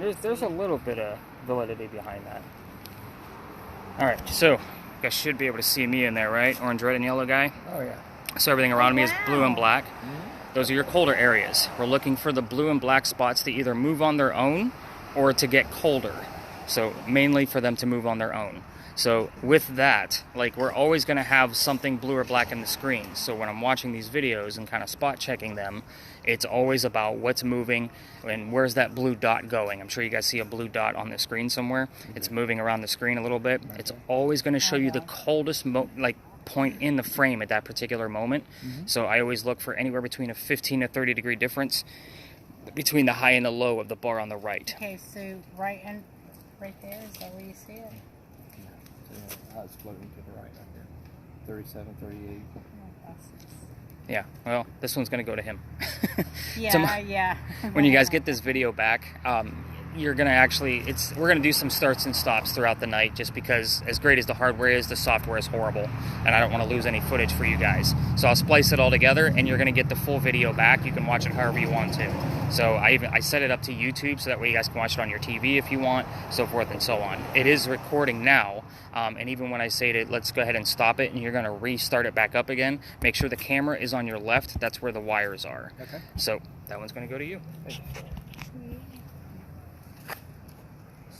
There's a little bit of validity behind that. All right, so you guys should be able to see me in there, right? Orange, red, and yellow guy. Oh yeah. So everything around me is blue and black. Those are your colder areas. We're looking for the blue and black spots to either move on their own or to get colder. So mainly for them to move on their own. So with that, like, we're always going to have something blue or black in the screen. So when I'm watching these videos and kind of spot checking them, it's always about what's moving and where's that blue dot going. I'm sure you guys see a blue dot on the screen somewhere. It's moving around the screen a little bit. It's always going to show you the coldest point in the frame at that particular moment. So I always look for anywhere between a 15 to 30 degree difference between the high and the low of the bar on the right. Okay, so right there, is that where you see it? It's floating to the right there. 37, 38. Yeah, well, this one's going to go to him. Yeah. When you guys get this video back, you're going to actually, we're going to do some starts and stops throughout the night, just because as great as the hardware is, the software is horrible, and I don't want to lose any footage for you guys. So I'll splice it all together, and you're going to get the full video back. You can watch it however you want to. So I set it up to YouTube, so that way you guys can watch it on your TV if you want, so forth and so on. It is recording now, and even when I say to let's go ahead and stop it, and you're going to restart it back up again, make sure the camera is on your left. That's where the wires are. Okay. So that one's going to go to you. Thank you.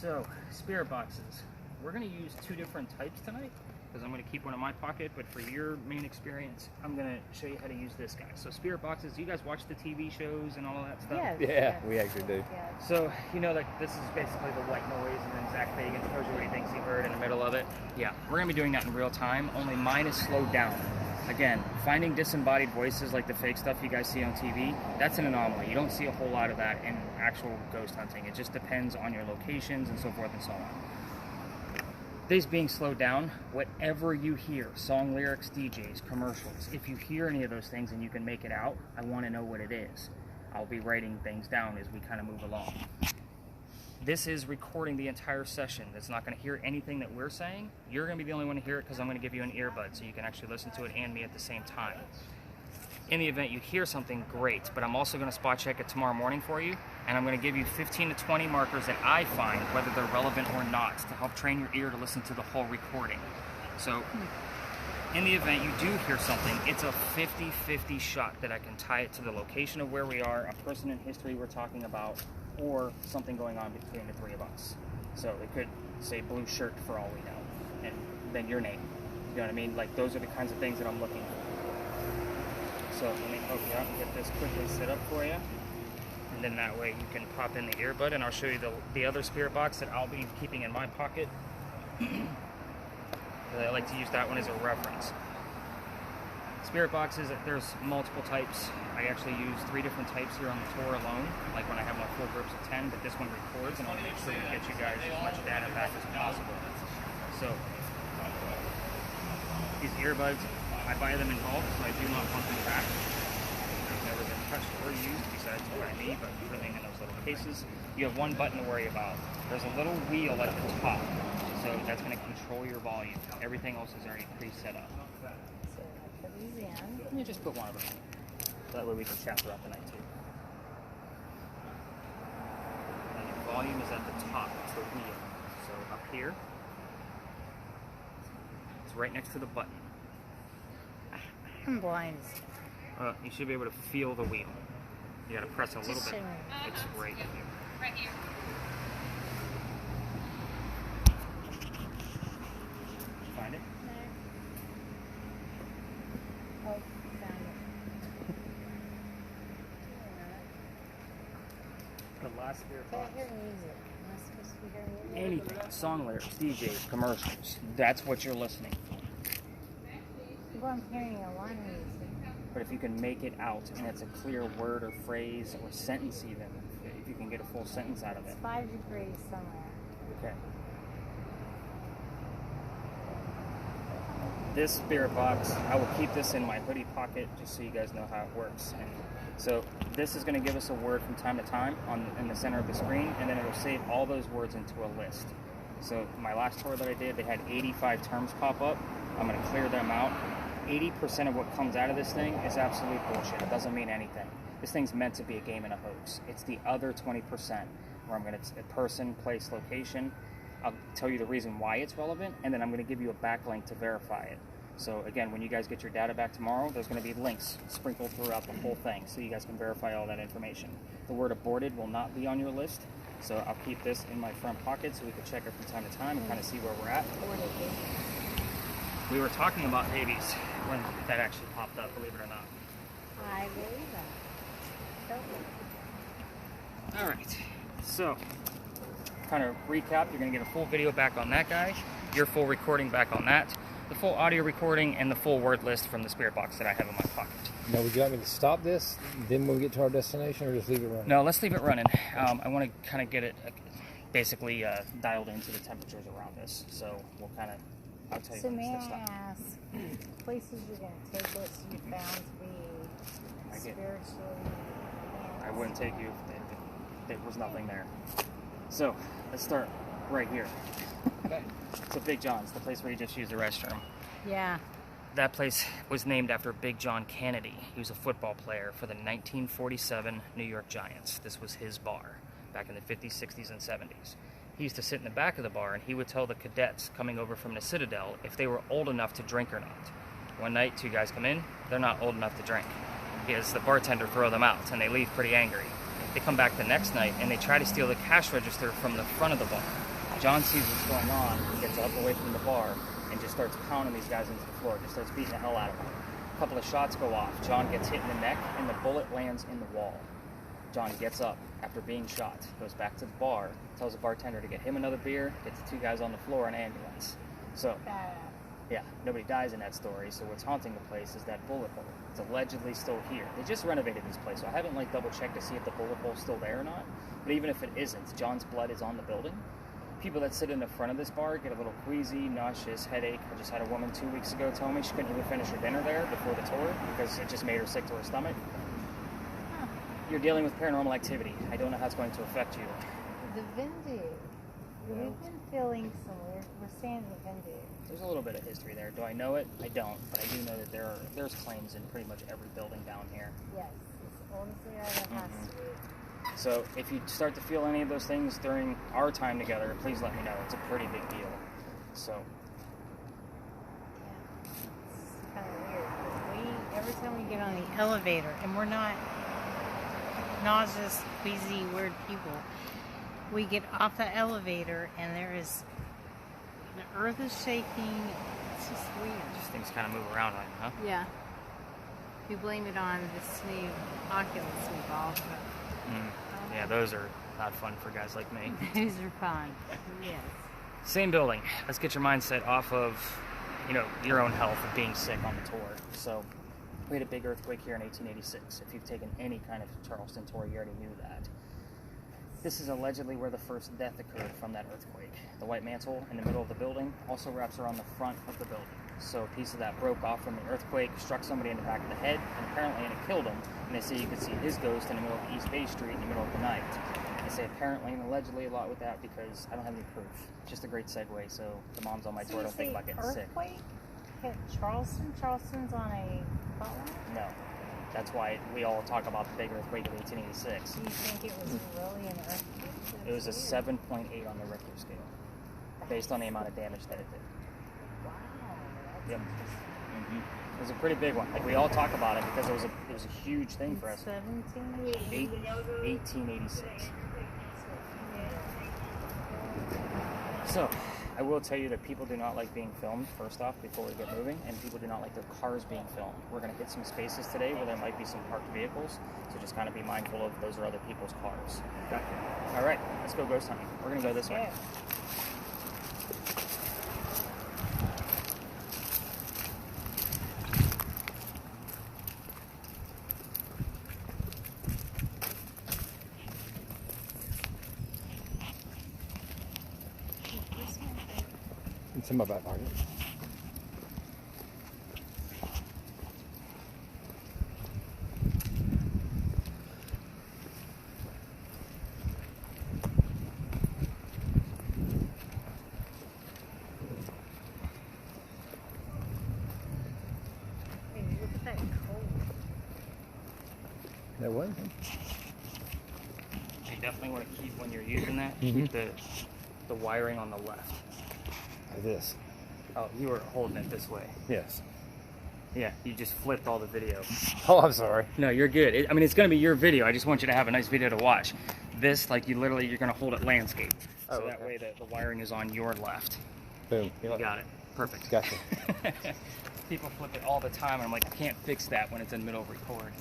So, spirit boxes. We're going to use two different types tonight, because I'm going to keep one in my pocket, but for your main experience, I'm going to show you how to use this guy. So spirit boxes, do you guys watch the TV shows and all of that stuff? Yes. We actually do. Yes. So, you know, like, this is basically the white noise, and then Zach Fagan tells you what he thinks he heard in the middle of it. Yeah, we're going to be doing that in real time, only mine is slowed down. Again, finding disembodied voices like the fake stuff you guys see on TV, that's an anomaly. You don't see a whole lot of that in actual ghost hunting. It just depends on your locations and so forth and so on. This being slowed down, whatever you hear, song lyrics, DJs, commercials, if you hear any of those things and you can make it out, I want to know what it is. I'll be writing things down as we kind of move along. This is recording the entire session. That's not going to hear anything that we're saying. You're going to be the only one to hear it, because I'm going to give you an earbud so you can actually listen to it and me at the same time. In the event you hear something, great, but I'm also going to spot check it tomorrow morning for you, and I'm going to give you 15 to 20 markers that I find, whether they're relevant or not, to help train your ear to listen to the whole recording. So in the event you do hear something, it's a 50-50 shot that I can tie it to the location of where we are, a person in history we're talking about, or something going on between the three of us. So it could say blue shirt for all we know, and then your name. You know what I mean? Like, those are the kinds of things that I'm looking for. So let me help you out and get this quickly set up for you. And then that way you can pop in the earbud, and I'll show you the other spirit box that I'll be keeping in my pocket. I like to use that one as a reference. Spirit boxes, there's multiple types. I actually use 3 different types here on the tour alone, like when I have my full groups of 10, but this one records, and I want to make sure we get you guys as much data back as possible. So, these earbuds, I buy them in bulk, so I do not want them back. They've never been touched or used besides by me, but living in those little cases. You have one button to worry about. There's a little wheel at the top, so that's going to control your volume. Everything else is already pre-set up. You just put one of them in. So that way we can chat throughout the night too. And your volume is at the top, it's the wheel. So up here, it's right next to the button. I'm blind. You should be able to feel the wheel. You gotta press a little bit. It's right here. Right here. Find it? Oh, found it. The last spirit Can box. I hear music? Am I supposed to be hearing music? Anything. Song lyrics, DJs, commercials. That's what you're listening for. Well, I'm hearing a lot of music. But if you can make it out, and it's a clear word or phrase or sentence even, if you can get a full sentence out of it. It's 5 degrees somewhere. Okay. This spirit box, I will keep this in my hoodie pocket just so you guys know how it works. And so this is going to give us a word from time to time in the center of the screen, and then it will save all those words into a list. So my last tour that I did, they had 85 terms pop up. I'm going to clear them out. 80% of what comes out of this thing is absolute bullshit. It doesn't mean anything. This thing's meant to be a game and a hoax. It's the other 20%. where I'm going to person, place, location. I'll tell you the reason why it's relevant, and then I'm going to give you a backlink to verify it. So again, when you guys get your data back tomorrow, there's going to be links sprinkled throughout the whole thing so you guys can verify all that information. The word aborted will not be on your list, so I'll keep this in my front pocket so we can check it from time to time and kind of see where we're at. We were talking about babies when that actually popped up, believe it or not. I believe that. Totally. All right, so kind of recap, you're going to get a full video back on that guy, your full recording back on that, the full audio recording, and the full word list from the spirit box that I have in my pocket. Now, would you like me to stop this, then when we get to our destination, or just leave it running? No, let's leave it running. I want to kind of get it basically dialed into the temperatures around this, so we'll kind of, I'll tell you So when may it's I stop. ask, places you're going to take us you found to be spiritually I wouldn't take you if there was nothing there. So, let's start right here. Okay. So Big John's, the place where you just used the restroom. Yeah. That place was named after Big John Kennedy. He was a football player for the 1947 New York Giants. This was his bar back in the 50s, 60s, and 70s. He used to sit in the back of the bar, and he would tell the cadets coming over from the Citadel if they were old enough to drink or not. One night, two guys come in. They're not old enough to drink. He has the bartender throw them out, and they leave pretty angry. They come back the next night, and they try to steal the cash register from the front of the bar. John sees what's going on. He gets up away from the bar and just starts pounding these guys into the floor, just starts beating the hell out of them. A couple of shots go off. John gets hit in the neck, and the bullet lands in the wall. John gets up after being shot, goes back to the bar, tells the bartender to get him another beer, gets the two guys on the floor in an ambulance. So, yeah, nobody dies in that story, so what's haunting the place is that bullet hole. It's allegedly still here. They just renovated this place, so I haven't double checked to see if the bullet hole's still there or not. But even if it isn't, John's blood is on the building. People that sit in the front of this bar get a little queasy, nauseous, headache. I just had a woman 2 weeks ago tell me she couldn't even finish her dinner there before the tour because it just made her sick to her stomach. You're dealing with paranormal activity. I don't know how it's going to affect you. The Vindu. We've been feeling some weird. We're staying in the Vindu. There's a little bit of history there. Do I know it? I don't, but I do know that there's claims in pretty much every building down here. Yes, as old as they are, that has to be. So if you start to feel any of those things during our time together, please let me know. It's a pretty big deal. So. Yeah, it's kind of weird. 'Cause every time we get on the elevator, and we're not nauseous, queasy, weird people, we get off the elevator, and the earth is shaking. It's just weird. Just things kind of move around on you, huh? Yeah. We blame it on this new Oculus we bought. Yeah, those are not fun for guys like me. Those are fun. Yes. Same building. Let's get your mindset off of, your own health and being sick on the tour. So, we had a big earthquake here in 1886. If you've taken any kind of Charleston tour, you already knew that. This is allegedly where the first death occurred from that earthquake. The white mantle in the middle of the building also wraps around the front of the building. So a piece of that broke off from the earthquake, struck somebody in the back of the head, and it killed him. And they say you could see his ghost in the middle of East Bay Street in the middle of the night. They say apparently and allegedly a lot with that because I don't have any proof. Just a great segue, so the moms on my tour don't think about getting sick. Earthquake hit Charleston? Charleston's on a fault line? No. That's why we all talk about the big earthquake of 1886. Do you think it was really an earthquake? It was a 7.8 on the Richter scale, based on the amount of damage that it did. Wow. Yep. It was a pretty big one. We all talk about it because it was a huge thing for us. 1886. So, I will tell you that people do not like being filmed, first off, before we get moving, and people do not like their cars being filmed. We're going to hit some spaces today where there might be some parked vehicles, so just kind of be mindful of those are other people's cars. Okay? All right, let's go ghost hunting. We're going to go this way. It's in my back pocket. Hey, look at that cold. That what? She definitely want to keep, when you're using that, Mm-hmm. keep the wiring on the left. Like this. Oh, you were holding it this way. Yes. Yeah, you just flipped all the video. Oh, I'm sorry. No, you're good. I mean, it's going to be your video. I just want you to have a nice video to watch. This, like, you're going to hold it landscape. So Oh, that okay. way the wiring is on your left. Boom. You got it. Perfect. Gotcha. People flip it all the time, and I'm like, I can't fix that when it's in middle of record.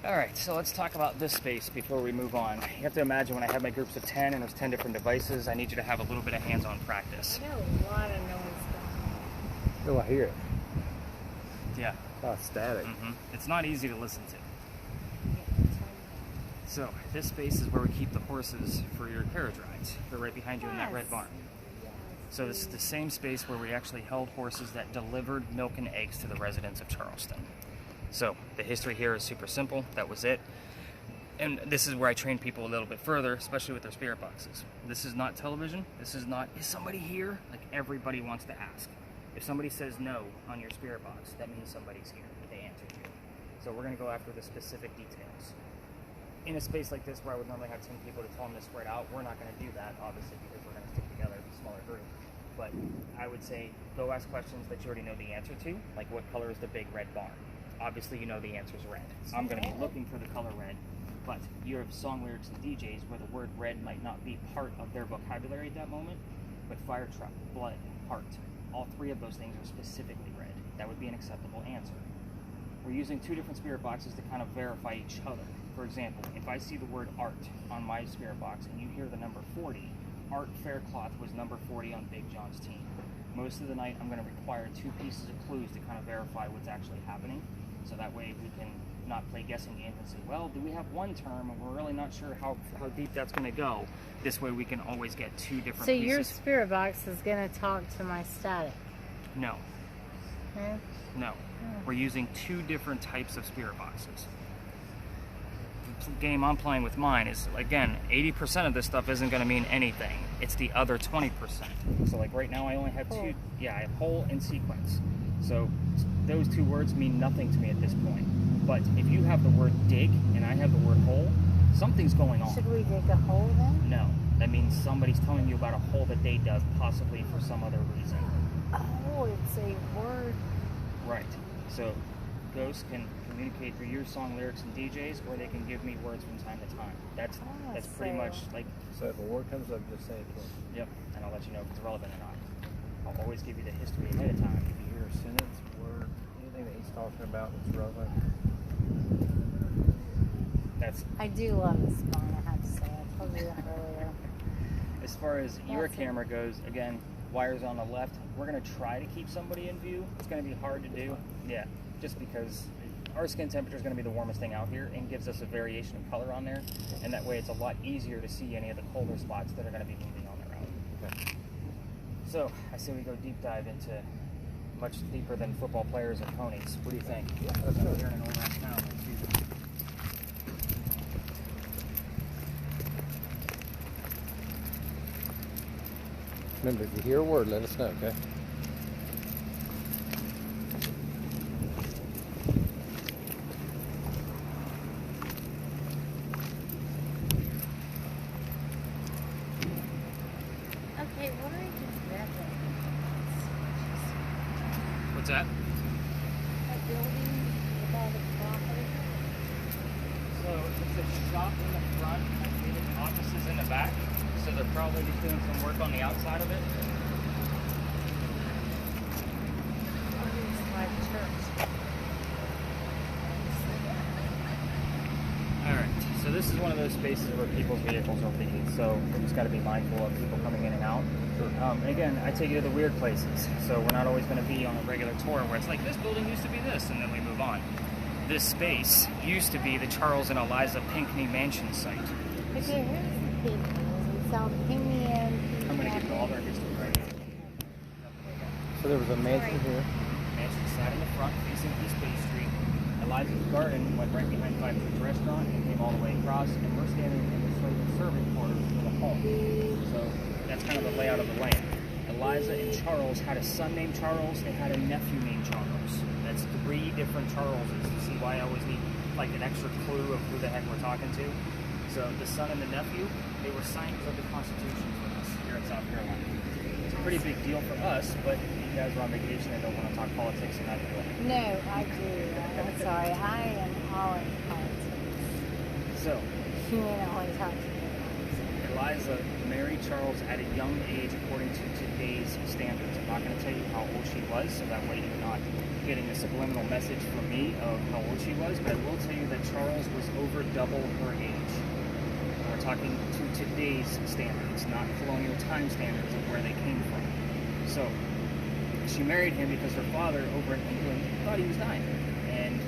All right, so let's talk about this space before we move on. You have to imagine when I have my groups of 10 and there's 10 different devices, I need you to have a little bit of hands-on practice. I got a lot of noise going on. Oh, I hear it. Yeah. Oh, static. It's not easy to listen to. Yeah, that's right. So this space is where we keep the horses for your carriage rides. They're right behind you in that red Yes. barn. So this is the same space where we actually held horses that delivered milk and eggs to the residents of Charleston. So the history here is super simple. That was it. And this is where I train people a little bit further, especially with their spirit boxes. This is not television. This is not, is somebody here? Like, everybody wants to ask. If somebody says no on your spirit box, that means somebody's here. They answered you. So we're going to go after the specific details. In a space like this where I would normally have 10 people to tell them to spread out, we're not going to do that, obviously, because we're going to stick together as a smaller group. But I would say go ask questions that you already know the answer to, like what color is the big red barn? Obviously, you know the answer is red. I'm going to be looking for the color red, but you have song lyrics and DJs where the word red might not be part of their vocabulary at that moment, but fire truck, blood, heart, all three of those things are specifically red. That would be an acceptable answer. We're using two different spirit boxes to kind of verify each other. For example, if I see the word art on my spirit box and you hear the number 40, Art Faircloth was number 40 on Big John's team. Most of the night, I'm going to require two pieces of clues to kind of verify what's actually happening. So that way we can not play guessing games and say, well, do we have one term and we're really not sure how deep that's going to go. This way we can always get two different So pieces. your spirit box is going to talk to my static. No, Okay? no. We're using two different types of spirit boxes. The game I'm playing with mine is, again, 80% of this stuff isn't going to mean anything. It's the other 20%. So like right now I only have two, I have whole and sequence. So those two words mean nothing to me at this point. But if you have the word dig and I have the word hole, something's going on. Should we dig a hole then? No, that means somebody's telling you about a hole that they dug, possibly for some other reason. Oh, it's a word. Right. So ghosts can communicate through your song lyrics and DJs, or they can give me words from time to time. That's pretty so- much like, So if a word comes up, just say it to him. yep, and I'll let you know if it's relevant or not. I'll always give you the history ahead of time. If you hear a sentence, word, anything that he's talking about that's relevant. That's I do love this phone, I have to say. I told you that earlier. as far as your That's it. camera goes. Again, wires on the left. We're gonna try to keep somebody in view. It's gonna be hard to do. Yeah, just because our skin temperature is going to be the warmest thing out here and gives us a variation of color on there, and that way it's a lot easier to see any of the colder spots that are going to be moving on their own. Okay. So I say we go deep dive into much deeper than football players and ponies. What do you think? Yeah, let's We're go. here in an old ass town. Remember, if you hear a word, let us know, okay? Okay, what do I do with that then? What's that? That building with all the property? So it's a shop in the front, I think offices in the back. So they're probably just doing some work on the outside of it. Oh, it's like church. All right, so this is one of those spaces where people's vehicles are leaving, so we just got to be mindful of people coming in and out. And again, I take you to the weird places, so we're not always going to be on a regular tour where it's like, this building used to be this, and then we move on. This space used to be the Charles and Eliza Pinckney Mansion site. Okay, here's the people. It's all Pinky and I'm going to give you all their history right here. So there was a mansion here. Mansion sat in the front, facing East Bay Street. Eliza's garden went right behind Five Foods Restaurant and came all the way across, and we're standing in the servant quarters for the home. So that's kind of the layout of the land. Eliza and Charles had a son named Charles. They had a nephew named Charles. That's three different Charleses. You see why I always need like an extra clue of who the heck we're talking to? So the son and the nephew, they were signers of the Constitution for us here in South Carolina. It's a pretty big deal for us, but you guys are on vacation and don't want to talk politics and that as well. No, I do. I'm sorry. I am all in politics. So, You can only talk to me. Eliza married Charles at a young age according to today's standards. I'm not going to tell you how old she was, so that way you're not getting a subliminal message from me of how old she was, but I will tell you that Charles was over double her age. We're talking to today's standards, not colonial time standards of where they came from. So, she married him because her father over in England thought he was dying, and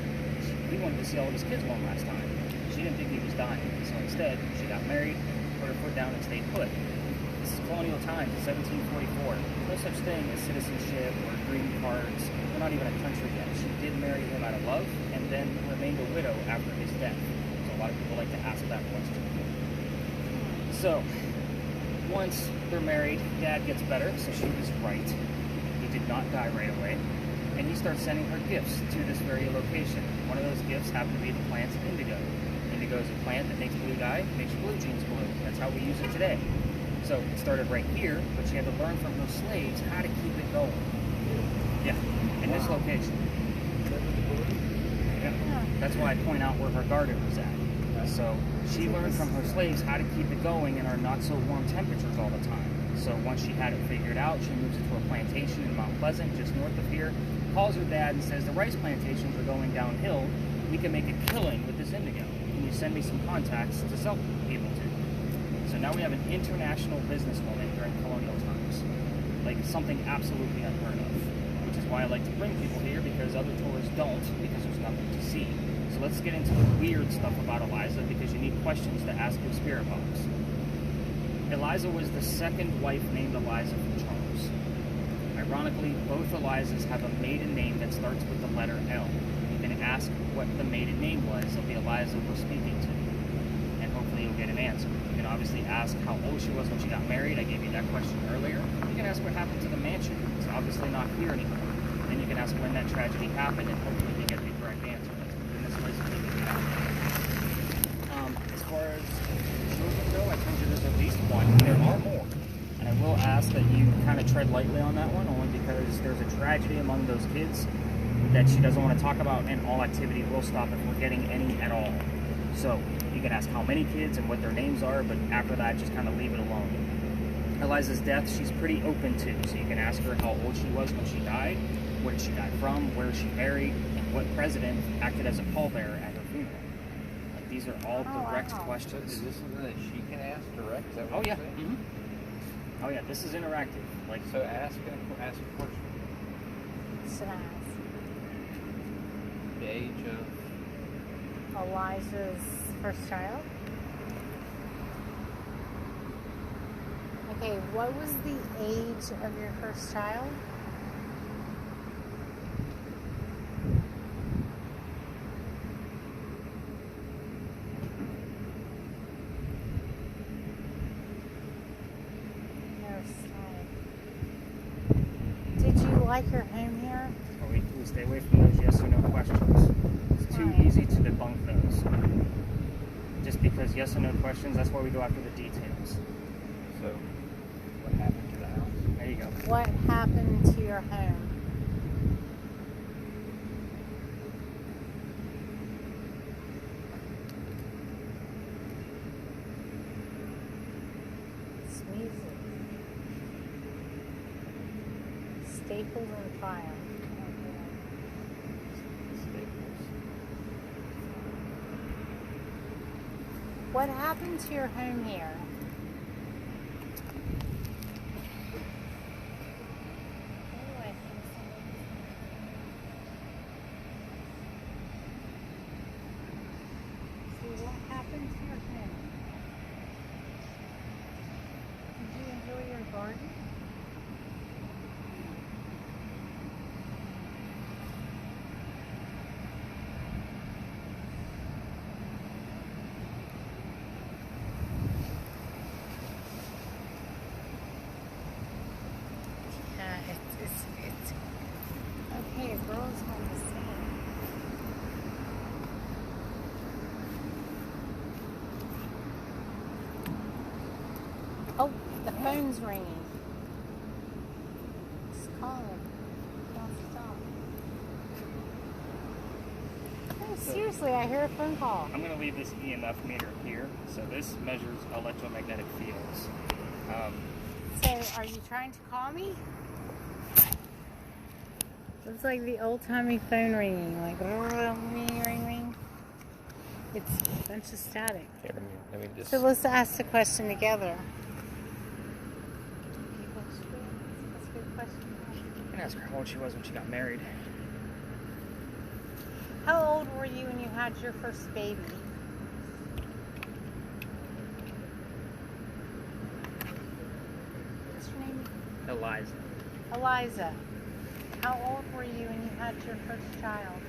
he wanted to see all of his kids one last time. She didn't think he was dying, so instead, she got married, put her foot down, and stayed put. This is colonial times, 1744. No such thing as citizenship or green cards. We're not even a country yet. She did marry him out of love, and then remained a widow after his death. So a lot of people like to ask that question. So, once they're married, Dad gets better, so she was right. He did not die right away. And he starts sending her gifts to this very location. One of those gifts happened to be the plant indigo. Indigo is a plant that makes blue dye, makes your blue jeans blue. That's how we use it today. So it started right here, but she had to learn from her slaves how to keep it going. Yeah, in this location. Yeah. That's why I point out where her garden was at. So she learned from her slaves how to keep it going in our not so warm temperatures all the time. So once she had it figured out, she moves it to a plantation in Mount Pleasant, just north of here, calls her dad and says, the rice plantations are going downhill. We can make a killing with this indigo. Can you send me some contacts to sell people to? So now we have an international businesswoman during colonial times. Like something absolutely unheard of. Which is why I like to bring people here, because other tourists don't, because there's nothing to see. So let's get into the weird stuff about Eliza, because you need questions to ask your spirit box. Eliza was the second wife named Eliza from Charles. Ironically, both Elizas have a maiden name that starts with the letter L. You can ask what the maiden name was of the Eliza we're speaking to, and hopefully you'll get an answer. You can obviously ask how old she was when she got married. I gave you that question earlier. You can ask what happened to the mansion. It's obviously not here anymore. Then you can ask when that tragedy happened, and hopefully you get the correct answer. That's in this place to figure it out. As far as children go, I told you there's at least one. There are more. And I will ask that you kind of tread lightly on that one, only because there's a tragedy among those kids that she doesn't want to talk about, and all activity will stop if we're getting any at all. So you can ask how many kids and what their names are, but after that, just kind of leave it alone. Eliza's death, she's pretty open to, so you can ask her how old she was when she died, where did she die from, where is she buried, and what president acted as a pallbearer at her funeral. Like, these are all direct questions. Is this something that she can ask direct? Is that Oh what yeah. you're saying? Oh yeah, this is interactive. Like, So ask a question. Should I ask? The age of Eliza's first child? Okay, what was the age of your first child? Did you like your home here? we stay away from those yes or no questions. It's too easy to debunk those. Just because yes or no questions, that's why we go after the details. so what happened to the house? There you go. What happened to your home? It's music. Staples and file. Staples. What happened to your home here? See, what happened to your home? Did you enjoy your garden? Oh, the phone's ringing. It's calling. Don't stop. Oh, seriously, I hear a phone call. I'm going to leave this EMF meter here. So this measures electromagnetic fields. So, are you trying to call me? It's like the old-timey phone ringing, like ring, ring, ring. It's a bunch of static. Here, let me just. So let's ask the question together. That's a good question. I can ask her how old she was when she got married. How old were you when you had your first baby? What's your name? Eliza. Eliza. How old were you when you had your first child?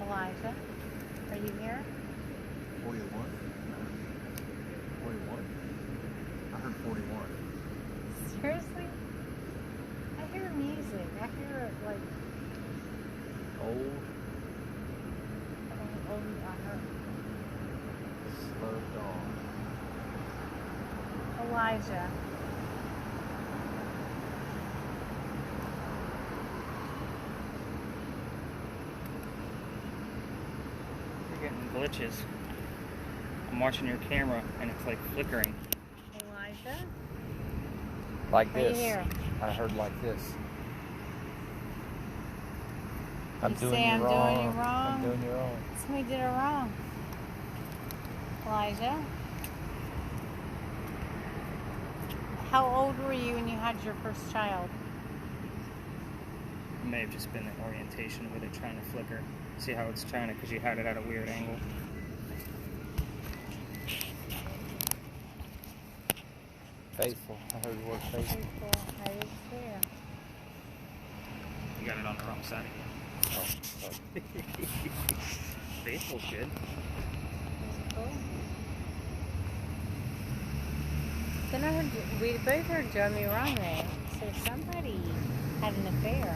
Elijah, are you here? 41? 41? I heard 41. Seriously? I hear music. I hear it like Old, I heard slow dog. Elijah. You're getting glitches. I'm watching your camera and it's like flickering. Elijah? Like Are you this. here? I heard like this. You say I'm doing you wrong? I'm doing you wrong. Somebody did it wrong. Elijah? How old were you when you had your first child? It may have just been the orientation with it trying to flicker. See how it's trying to, because you had it at a weird angle. Faithful. I heard the word faithful. I did too. You got it on the wrong side again. Oh. Faithful's good. Cool. Then I heard we both heard "Drove Me Wrong" there. So somebody had an affair,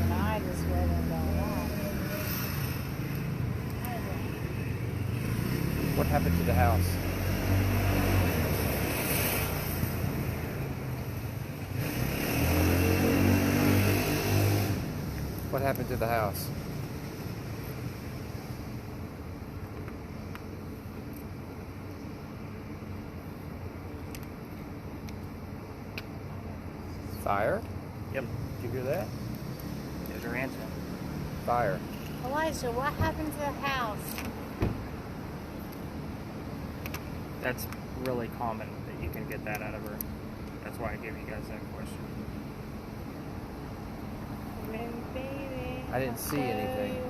and I just read it all wrong. What happened to the house? What happened to the house? Fire? Yep. Did you hear that? There's your answer. Fire. Elijah, what happened to the house? That's really common that you can get that out of her. That's why I gave you guys that question. Baby, I didn't see anything.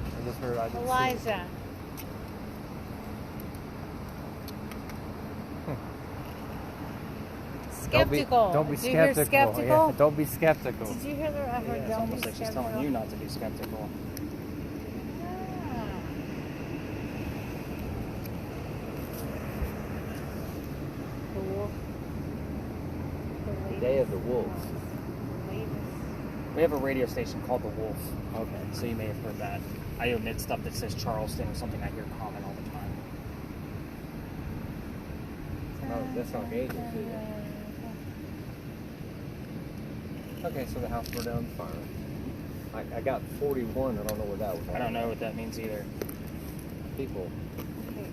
I just heard I didn't see Elijah. Skeptical. Don't be Did you hear skeptical. skeptical? Yeah, don't be skeptical. Did you hear the I heard Yeah, it's don't almost be like she's skeptical? telling you not to be skeptical. Ah. The wolf. The Day of the Wolf. The latest. We have a radio station called The Wolf. Okay. So you may have heard that. I omit stuff that says Charleston or something I hear common all the time. Oh, that's not agency then. Okay, so the house burned down fire. I got 41. I don't know what that was. I don't know what that means either. People. Okay.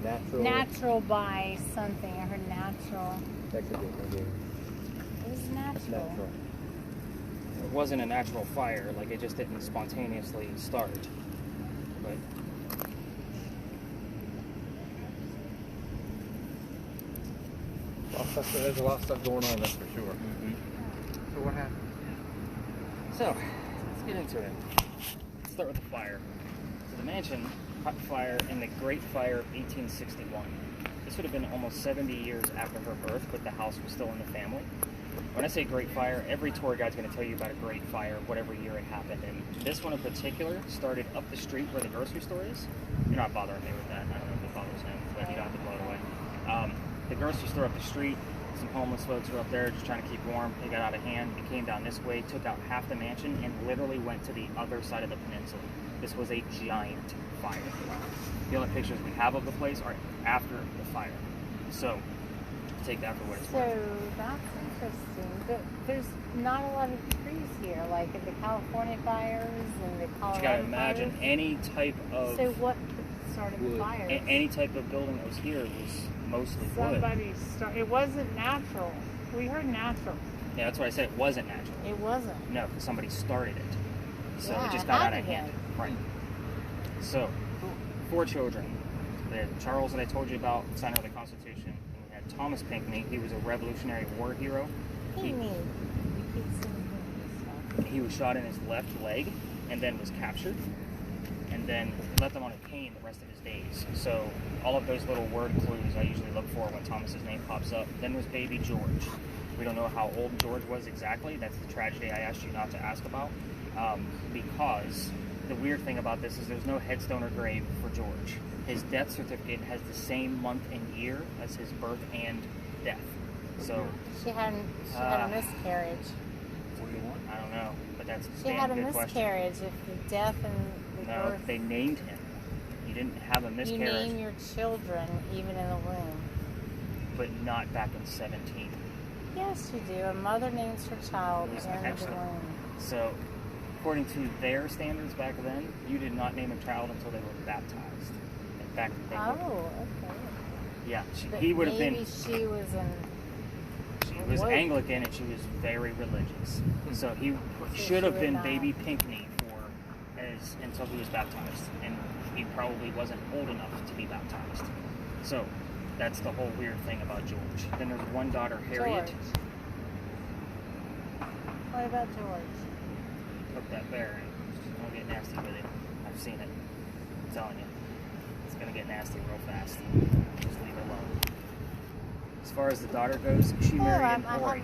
Natural. Natural by something. I heard natural. That could be maybe. It was That's natural. natural. It wasn't a natural fire, like it just didn't spontaneously start. But There's a lot of stuff going on, that's for sure. So what happened? so, let's get into it. Let's start with the fire. So the mansion caught fire in the Great Fire of 1861. This would have been almost 70 years after her birth, but the house was still in the family. When I say Great Fire, every tour guide's going to tell you about a Great Fire, whatever year it happened. And this one in particular started up the street where the grocery store is. You're not bothering me with that. I don't know if it bothers him, but you don't have to blow it away. the grocery store up the street. Some homeless folks were up there just trying to keep warm. It got out of hand. It came down this way, took out half the mansion, and literally went to the other side of the peninsula. This was a giant fire. The only pictures we have of the place are after the fire. So, take that for what it's worth. So that's interesting. But there's not a lot of trees here, like in the California fires and the Colorado You gotta imagine fires. any type of So what started the fires? any type of building that was here was mostly wood. Somebody it wasn't natural. We heard natural. Yeah, that's what I said. It wasn't natural. It wasn't. No, because somebody started it. So Yeah, it just it got had out of to hand. be. Right. So, 4 children. We had Charles that I told you about, signer of the Constitution. And we had Thomas Pinckney. He was a Revolutionary War hero. He knew. You keep saying stuff. He was shot in his left leg and then was captured. And then left him on a cane the rest of his days. So all of those little word clues I usually look for when Thomas's name pops up. Then was baby George. We don't know how old George was exactly. That's the tragedy I asked you not to ask about. Because the weird thing about this is there's no headstone or grave for George. His death certificate has the same month and year as his birth and death. So She had a miscarriage. 41? I don't know, but that's a She damn had a good question. miscarriage. If the death and the No, birth. they named him. He didn't have a You miscarriage, name your children even in the womb. but not back in 17. Yes, you do. A mother names her child It was in the excellent. womb. So, according to their standards back then, you did not name a child until they were baptized. In fact, they Oh, were. okay. Yeah, But he would have maybe been. she was in. She was woke. Anglican and she was very religious. So he she should have would been not. baby Pinckney until he was baptized, and he probably wasn't old enough to be baptized. So that's the whole weird thing about George. Then there's one daughter, Harriet. George. What about George? Hook that bear and don't get nasty with it. I've seen it. I'm telling you. It's gonna get nasty real fast. Just leave it alone. As far as the daughter goes, she married an Ori.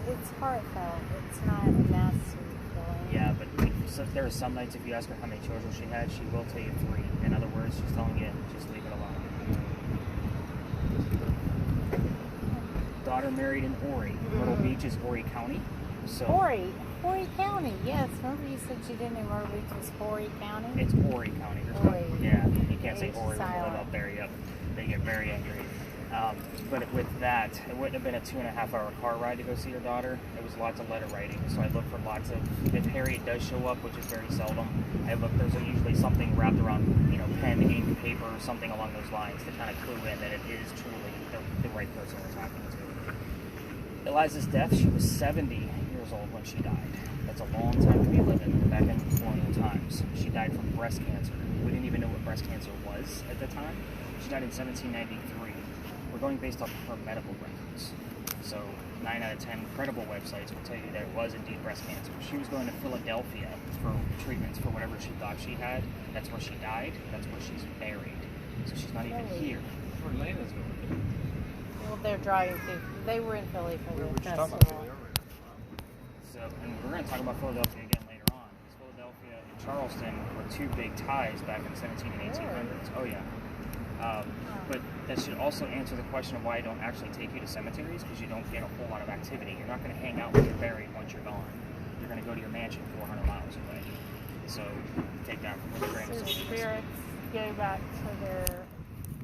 It's heartfelt. It's not a nasty feeling. Yeah, but so there are some nights if you ask her how many children she had, she will tell you 3. In other words, she's telling you, just leave it alone. Daughter married in Ori. Myrtle Beach is Ori County. So Horry County. Yes, remember you said you didn't know Myrtle Beach was Horry County? it's Ori County. There's no- Ori. yeah, you can't say H Ori when you live silent. up there. Yep, they get very angry. But with that, it wouldn't have been a 2.5-hour car ride to go see your daughter. It was lots of letter writing. So I look for lots of, if Harriet does show up, which is very seldom, I look, there's usually something wrapped around, pen, ink, paper, or something along those lines to kind of clue in that it is truly the right person we're talking to. Eliza's death, she was 70 years old when she died. That's a long time to be living back in colonial times. She died from breast cancer. We didn't even know what breast cancer was at the time. She died in 1793. We're going based off of her medical records. So 9 out of 10 credible websites will tell you that it was indeed breast cancer. She was going to Philadelphia for treatments for whatever she thought she had. That's where she died. That's where she's buried. So she's not even Really? here. Where Atlanta's going. Well, they're driving through. They were in Philly for We the were just talking about festival. Philly earlier. So, and we're going to talk about Philadelphia again later on. Because Philadelphia and Charleston were 2 big ties back in the 17 and 1800s. Oh yeah. But that should also answer the question of why I don't actually take you to cemeteries, because you don't get a whole lot of activity. You're not going to hang out when you're buried once you're gone. You're going to go to your mansion 400 miles away. So take that with a grain of So salt. spirits go back to their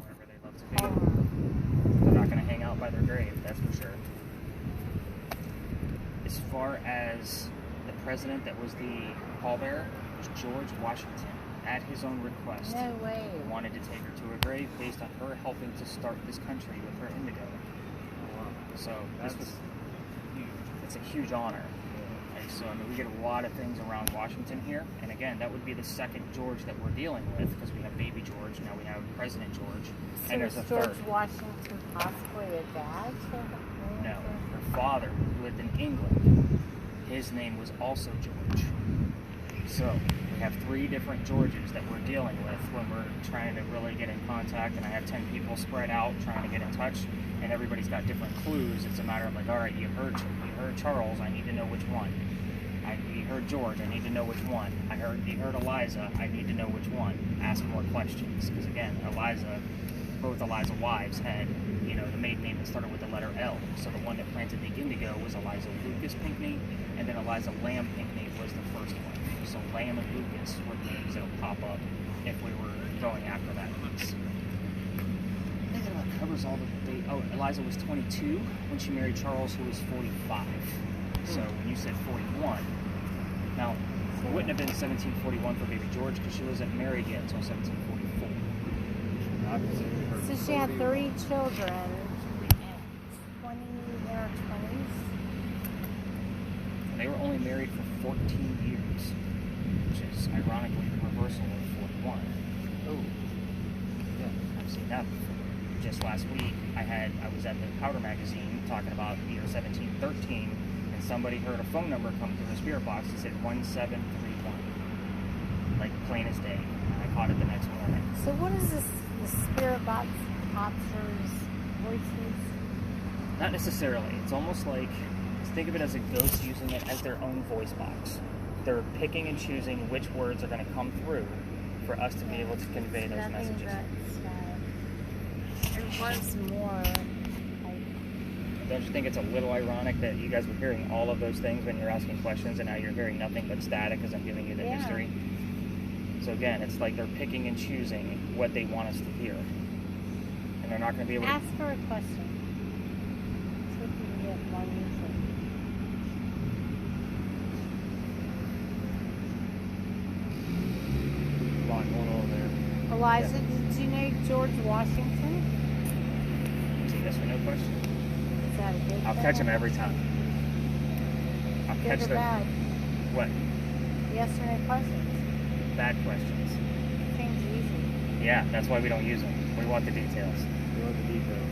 Wherever they love to be. home. They're not going to hang out by their grave, that's for sure. As far as the president that was the pallbearer, was George Washington. At his own request, No way. he wanted to take her to a grave based on her helping to start this country with her indigo. Oh, wow. So this That's was huge. it's a huge honor. Okay, so I mean, we get a lot of things around Washington here, and again, that would be the second George that we're dealing with, because we have baby George, now we have President George, So and there's was a George third. Washington possibly a dad to her? No, her father, who lived in England, his name was also George. So we have 3 different Georges that we're dealing with when we're trying to really get in contact, and I have 10 people spread out trying to get in touch, and everybody's got different clues. It's a matter of like, all right, you heard Charles, I need to know which one. You heard George, I need to know which one. You heard Eliza, I need to know which one. Ask more questions, because again, both Eliza wives had, the maiden name that started with the letter L. So the one that planted the indigo was Eliza Lucas Pinckney, and then Eliza Lamb Pinckney was the first one. So Lamb and Lucas were the names that'll pop up if we were going after that piece. I think that covers all the date. Oh, Eliza was 22 when she married Charles, who was 45. So when you said 41, now it wouldn't have been 1741 for baby George because she wasn't married yet until 1744. So she had 3 children at 20 in her 20s. And they were only married for 14 years, which is ironically the reversal of 41. Oh. Yeah, I've seen that before. Just last week, I was at the Powder magazine talking about the year 1713, and somebody heard a phone number come through the spirit box that said 1731, like plain as day. And I caught it the next morning. So what is this? The spirit box officers' voices? Not necessarily. It's almost like, think of it as a ghost using it as their own voice box. They're picking and choosing which words are going to come through for us to be able to convey those messages. It was more like... Don't you think it's a little ironic that you guys were hearing all of those things when you're asking questions, and now you're hearing nothing but static as I'm giving you the history? So again, it's like they're picking and choosing what they want us to hear. And they're not going to be able to... Ask her a question. So we can get more music. A lot going on there. Eliza, did you know George Washington? It's a yes or no question. Is that a good I'll thing? catch them every time. I'll Good catch or them. bad? What? Yes or no questions? Bad questions. Seems easy. Yeah, that's why we don't use them. We want the details. You want the details?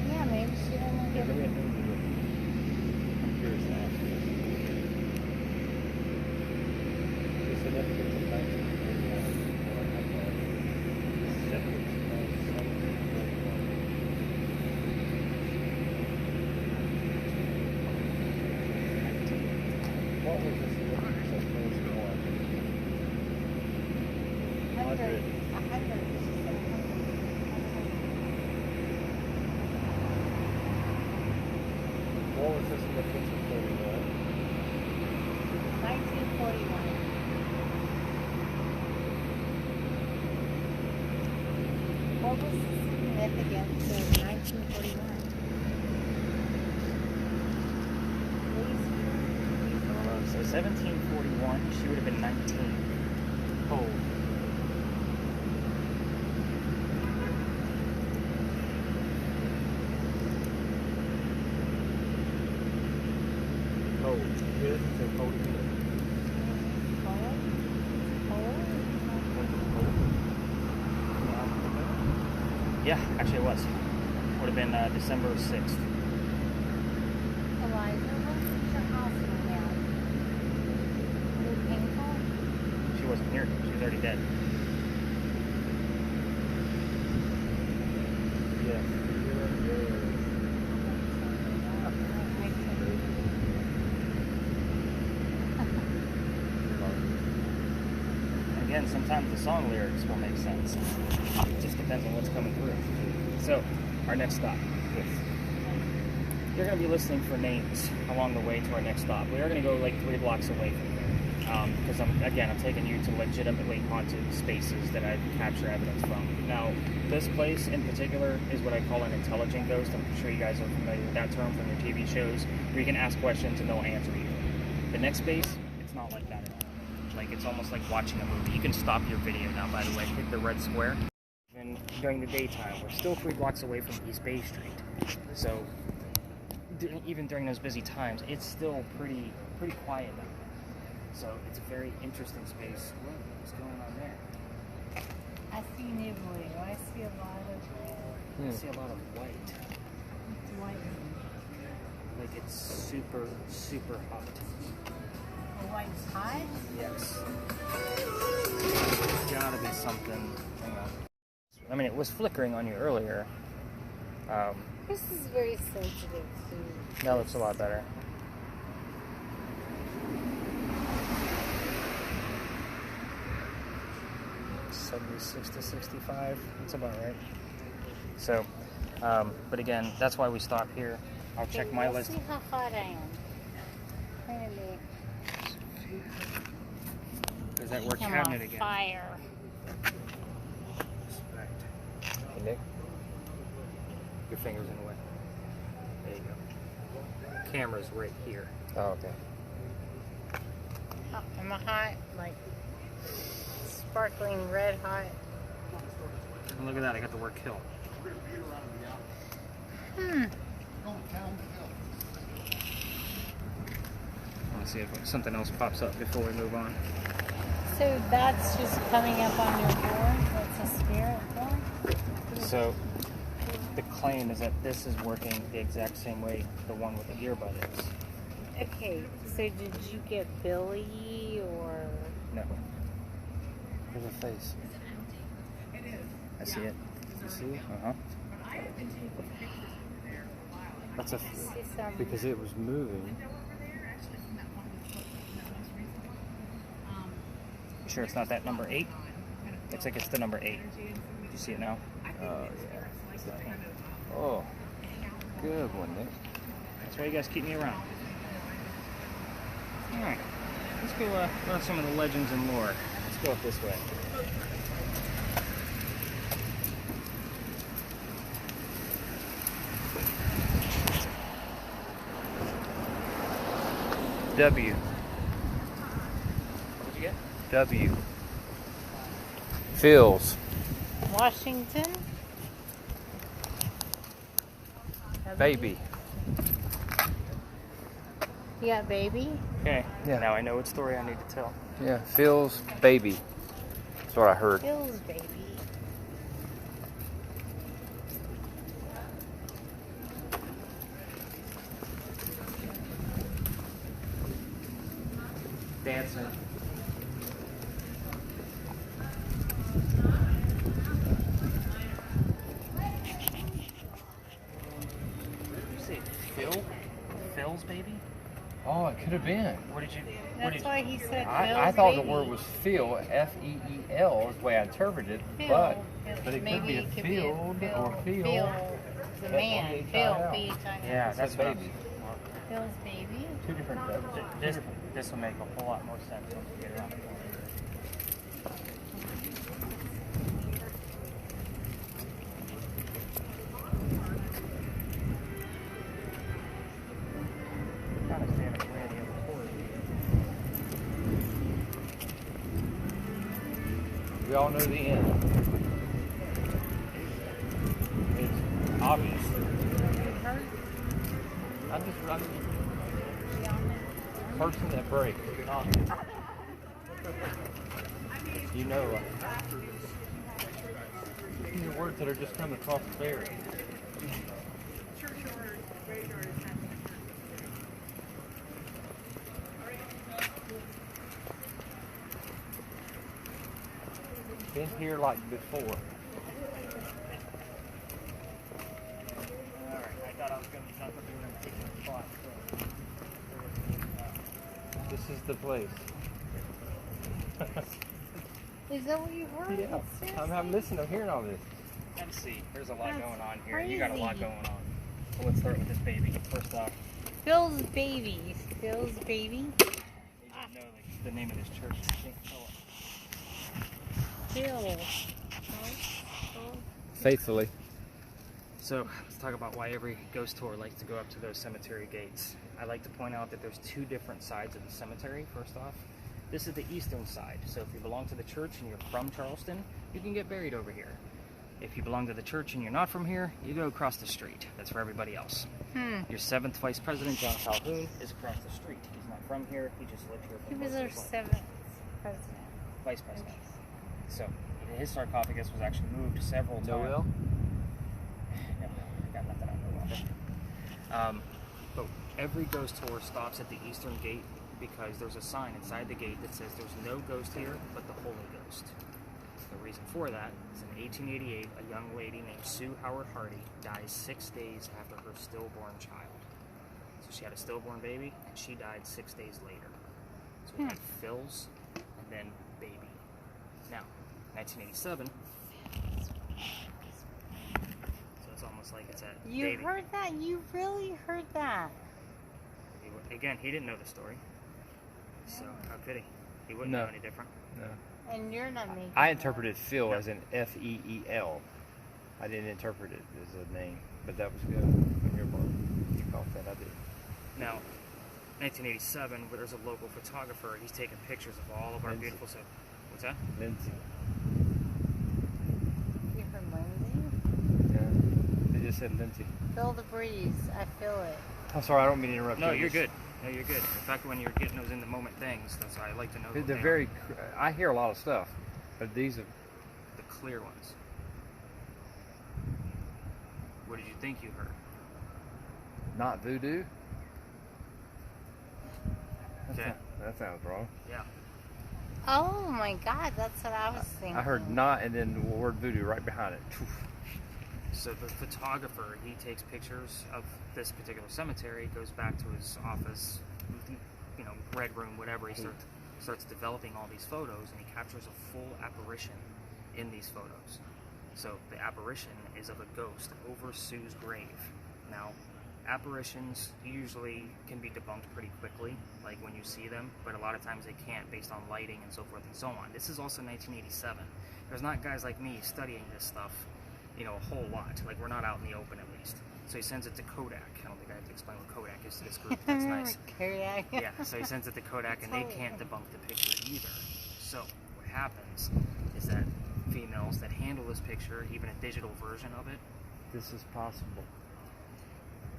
Yeah, maybe she didn't Yeah, give let me it. I'm curious to ask you. The significance of 1941. What was the significance of 1941? 100. What was the significance of 41? 1941. What was the significance of 1941? So 1741, she would have been 19. Oh. Oh, good. So cold again. Yeah, actually it was. Would have been December 6th. Eliza, what's your hospital now? Is it painful? She wasn't here. She was already dead. Yes. Again, sometimes the song lyrics will make sense. It just depends on what's coming through. So, our next stop. Yes. You're going to be listening for names along the way to our next stop. We are going to go like 3 blocks away from here. Because I'm taking you to legitimately haunted spaces that I capture evidence from. Now, this place in particular is what I call an intelligent ghost. I'm sure you guys are familiar with that term from your TV shows, where you can ask questions and they'll answer you. The next space, it's not like that at all. Like, it's almost like watching a movie. You can stop your video now, by the way. Hit the red square. And during the daytime, we're still 3 blocks away from East Bay Street. So, even during those busy times, it's still pretty quiet now. So, it's a very interesting space. What's going on there? I see nibbling. I see a lot of red. I see a lot of white. It's white. Like, it's super, super hot. The white's hot? Yes. There's gotta be something. Hang on. I mean, it was flickering on you earlier. This is very sensitive to... That looks a lot better. .76 to 65. That's about right. So, But again, that's why we stop here. I'll check my let's list. see how hot I am. Trying to be. Is that work I'm cabinet on again? fire. Hey, Nick. Your finger's in the way. There you go. Camera's right here. Oh, okay. Oh, am I hot? Like sparkling red hot. And look at that, I got the word kill. I want to see if something else pops up before we move on. So that's just coming up on your board. That's a spirit board. So the claim is that this is working the exact same way the one with the earbud is. Okay, so did you get Billy or? No, There's a face. I see it. You see it? That's a See some? because it was moving. You sure it's not that number 8? Looks like it's the number 8. Do you see it now? Oh yeah. Oh, good one, Nick. That's why you guys keep me around. Alright, let's go learn some of the legends and lore. Let's go up this way. W. What'd you get? W. Phil's. Washington? Baby. You got baby? Okay, Yeah. now I know what story I need to tell. Yeah, Phil's baby. That's what I heard. Bill's baby. Dancing. Did you say Phil? Phil's baby? Oh, it could have been. What did you? That's why he said I Bill's thought baby. the word was Phil, F-E-E-L is the way I interpreted it, Phil. but it Maybe could be a it could field be a or field. Phil, the man. F-I-L. Phil, P-H-I-L. Yeah, It's that's a what I baby. Phil's baby. Two different This will make a whole lot more sense once we get around the corner. Kind of standing way in the other corner. We all know the end. It's obvious. I'm person that breaks. You're not. You know, these are words that are just coming across the ferry. Been here like before. Alright, I thought I was going to be done for doing a particular spot. This is the place. Is that what you heard? Yeah, It I'm listening. I'm hearing all this. Let's see, there's a lot That's going on here. You got a lot crazy. going on. So let's start with this baby. First off, Phil's baby. Phil's baby. you know like, the name of this church. I can't tell it. Phil. Faithfully. So let's talk about why every ghost tour likes to go up to those cemetery gates. I like to point out that there's two different sides of the cemetery. First off, this is the eastern side. So if you belong to the church and you're from Charleston, you can get buried over here. If you belong to the church and you're not from here, you go across the street. That's for everybody else. Your 7th Vice President, John Calhoun, is across the street. He's not from here. He just lived here for He was most of our his life. 7th president. Vice President. So his sarcophagus was actually moved several times. Noel? No, I got nothing on Noel. But every ghost tour stops at the eastern gate because there's a sign inside the gate that says there's no ghost here but the Holy Ghost. The reason for that is in 1888, a young lady named Sue Howard Hardy dies 6 days after her stillborn child. So she had a stillborn baby and she died 6 days later. So we had Phil's and then baby. Now, 1987. So it's almost almost like it's at You Davy. heard that? You really heard that? Again, he didn't know the story. So how could he? He wouldn't No. know any different. No. And you're not making I that interpreted Phil No. as in F-E-E-L. I didn't interpret it as a name, but that was good on your part. You caught that, I did. Now, 1987, where there's a local photographer, he's taking pictures of all of our Lindsay. beautiful. What's that? Lindsay. You heard Lindsay? Yeah. They just said Lindsay. Feel the breeze. I feel it. I'm sorry, I don't mean to interrupt you. No, you're good. No, you're good. In fact, when you're getting those in the moment things, that's why I like to know. what They're they very. are. I hear a lot of stuff, but these are. The clear ones. What did you think you heard? Not voodoo? Okay. That sounds wrong. Yeah. Oh my God, that's what I was thinking. I heard not and then the word voodoo right behind it. So the photographer, he takes pictures of this particular cemetery, goes back to his office, red room, whatever. He starts developing all these photos, and he captures a full apparition in these photos. So the apparition is of a ghost over Sue's grave. Now, apparitions usually can be debunked pretty quickly, like when you see them, but a lot of times they can't based on lighting and so forth and so on. This is also 1987. There's not guys like me studying this stuff, a whole lot. Like, we're not out in the open, at least. So he sends it to Kodak. I don't think I have to explain what Kodak is to this group. That's nice. Kodak. Yeah, so he sends it to Kodak, and they can't debunk the picture either. So what happens is that females that handle this picture, even a digital version of it, This is possible.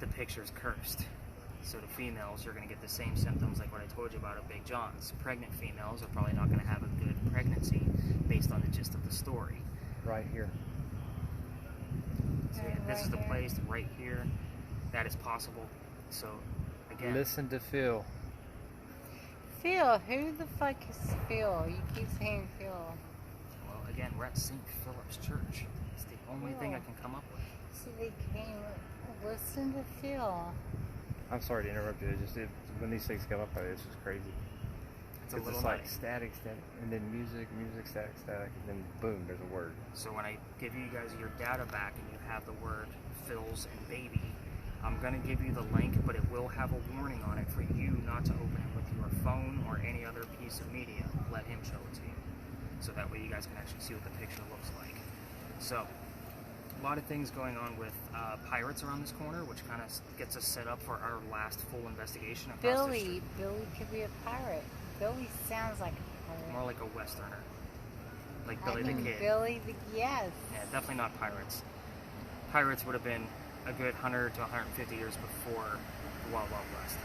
the picture's cursed. So the females, you're going to get the same symptoms like what I told you about at Big John's. Pregnant females are probably not going to have a good pregnancy based on the gist of the story. Right here. So yeah, this is the place right here. That is possible. So again, Listen to Phil. Phil, who the fuck is Phil? You keep saying Phil. well, again, we're at St. Philip's Church. It's the only thing I can come up with. See, they came. Listen to Phil. I'm sorry to interrupt you. When these things come up, it's just crazy. It's a 'Cause little it's like nutty. static, and then music, static, and then boom, there's a word. So when I give you guys your data back and you have the word Phil's and baby, I'm going to give you the link, but it will have a warning on it for you not to open it with your phone or any other piece of media. Let him show it to you. So that way you guys can actually see what the picture looks like. So, a lot of things going on with pirates around this corner, which kind of gets us set up for our last full investigation. Across the street. Billy could be a pirate. Billy sounds like a pirate. More like a westerner. Like I Billy the mean, Kid. Billy the yes. Yeah, definitely not pirates. Pirates would have been a good 100 to 150 years before the Wild Wild West.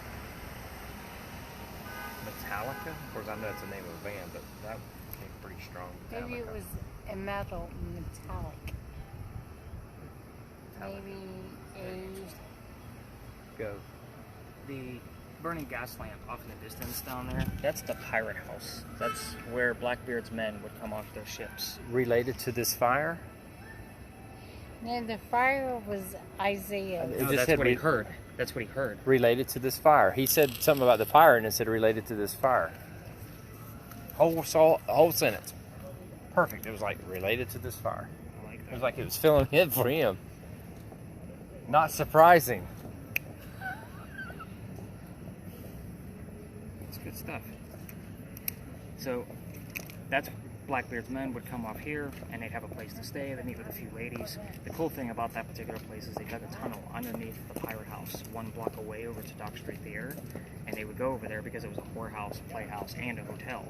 Metallica? Of course, I know it's the name of a band, but that came pretty strong. Maybe it Metallica. was a metal metallic. Metallica. Maybe Go. The burning gas lamp off in the distance down there, that's the pirate house. That's where Blackbeard's men would come off their ships. Related to this fire? no, the fire was Isaiah. It No, just that's said what he heard. That's what he heard. Related to this fire. He said something about the pirate and it said related to this fire. Whole sentence. Perfect. It was like related to this fire. I like It that. was like it was filling in for him. Not surprising. It's good stuff. So, that's Blackbeard's men would come off here, and they'd have a place to stay. They'd meet with a few ladies. The cool thing about that particular place is they dug a tunnel underneath the pirate house, 1 block away over to Dock Street Theater, and they would go over there because it was a whorehouse, a playhouse, and a hotel.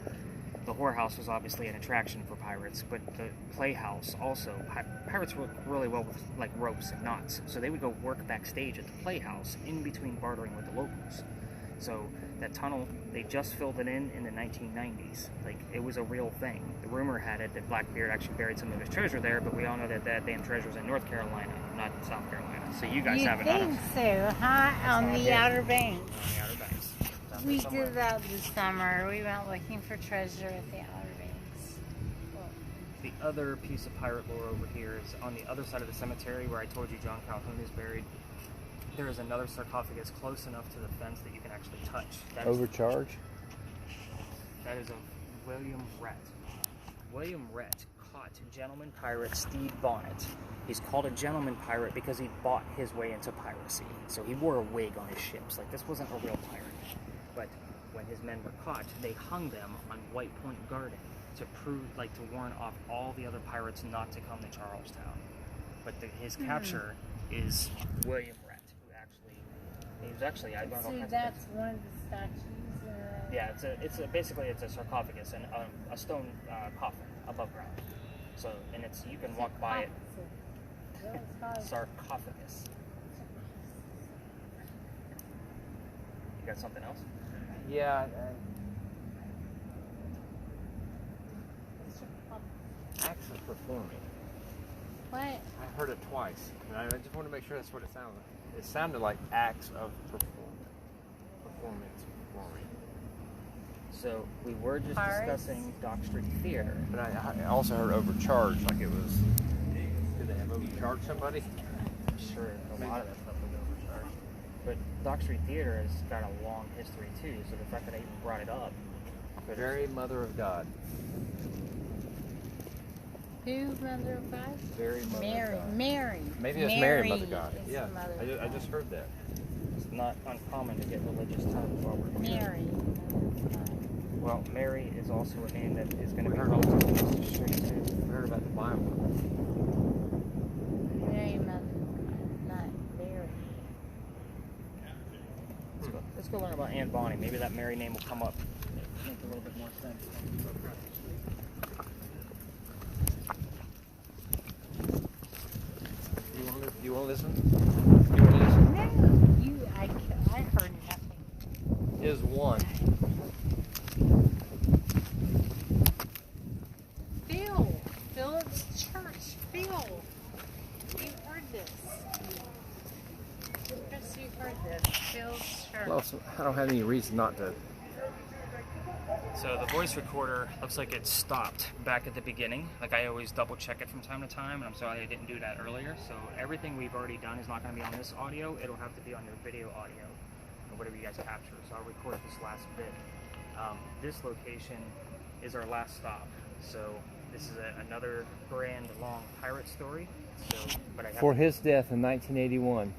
The whorehouse was obviously an attraction for pirates, but the playhouse also. Pirates work really well with like ropes and knots, so they would go work backstage at the playhouse in between bartering with the locals. So that tunnel, they just filled it in the 1990s. Like, it was a real thing. The rumor had it that Blackbeard actually buried some of his treasure there, but we all know that that damn treasure's in North Carolina, not South Carolina. So you guys You have it on think so, huh? On not the it. Outer Banks. the Outer Banks. It's out there We somewhere. did that this summer. We went looking for treasure at the Outer Banks. The other piece of pirate lore over here is on the other side of the cemetery where I told you John Calhoun is buried. There is another sarcophagus close enough to the fence that you can actually touch. That is Overcharge? a William Rhett. William Rhett caught gentleman pirate Stede Bonnet. He's called a gentleman pirate because he bought his way into piracy. So he wore a wig on his ships. Like, this wasn't a real pirate. But when his men were caught, they hung them on White Point Garden to prove, like, to warn off all the other pirates not to come to Charlestown. But his capture is William Rhett, who actually, I learned all kinds of that's things. one of the statues. Yeah, basically it's a sarcophagus and a stone coffin above ground. So, and you can walk by it. Sarcophagus. You got something else? Yeah. Acts of performing. What? I heard it twice, and I just want to make sure that's what it sounded like. It sounded like acts of performing. So we were just Pirates? discussing Dock Street Theater. But I also heard overcharged, like it was. Did they have overcharged somebody? I'm sure a lot of that stuff was overcharged. But Dock Street Theater has got a long history too, so the fact that I even brought it up. Very Mother of God. Who, Mother of God? Very Mother Mary. of God. Mary. Maybe it's Mary, Mother of God. is Yeah, Mother of I God. just heard that. It's not uncommon to get religious terms while we're here. Mary. Well, Mary is also a name that is going to We be heard relative to the street too. I heard about the Bible. Mary, Mother of God, not Mary. Let's go learn about Anne Bonny. Maybe that Mary name will come up. Make a little bit more sense. You want to listen? You want to listen? No, I heard nothing. Is one. Phil, Philip's church. Phil, you heard this. Chris, you heard this. Phil's church. Well, I don't have any reason not to. So the voice recorder looks like it stopped back at the beginning. Like, I always double check it from time to time, and I'm sorry I didn't do that earlier. So everything we've already done is not going to be on this audio. It'll have to be on your video audio, or whatever you guys capture. So I'll record this last bit. This location is our last stop. So this is another grand, long pirate story. So, but I have For his death in 1981.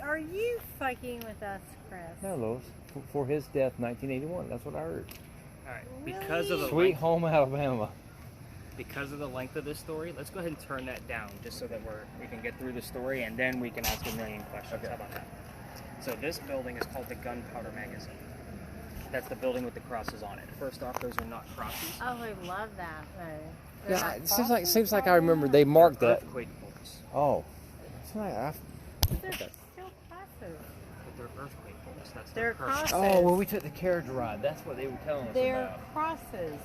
Are you fucking with us, Chris? No, Lois. For his death, 1981. That's what I heard. all right, because of the Sweet length, home Alabama. because of the length of this story, let's go ahead and turn that down just so that we can get through the story, and then we can ask a million questions. Okay. How about that? So this building is called the Gunpowder Magazine. That's the building with the crosses on it. First off, those are not crosses. Oh, I love that. They're Yeah, not it seems like I crosses? remember they marked that. Earthquake bolts. Oh, it's like They're still crosses. But they're earthquake bolts. That's They're their purpose. crosses. Oh, when we took the carriage ride, that's what they were telling us They're about. crosses.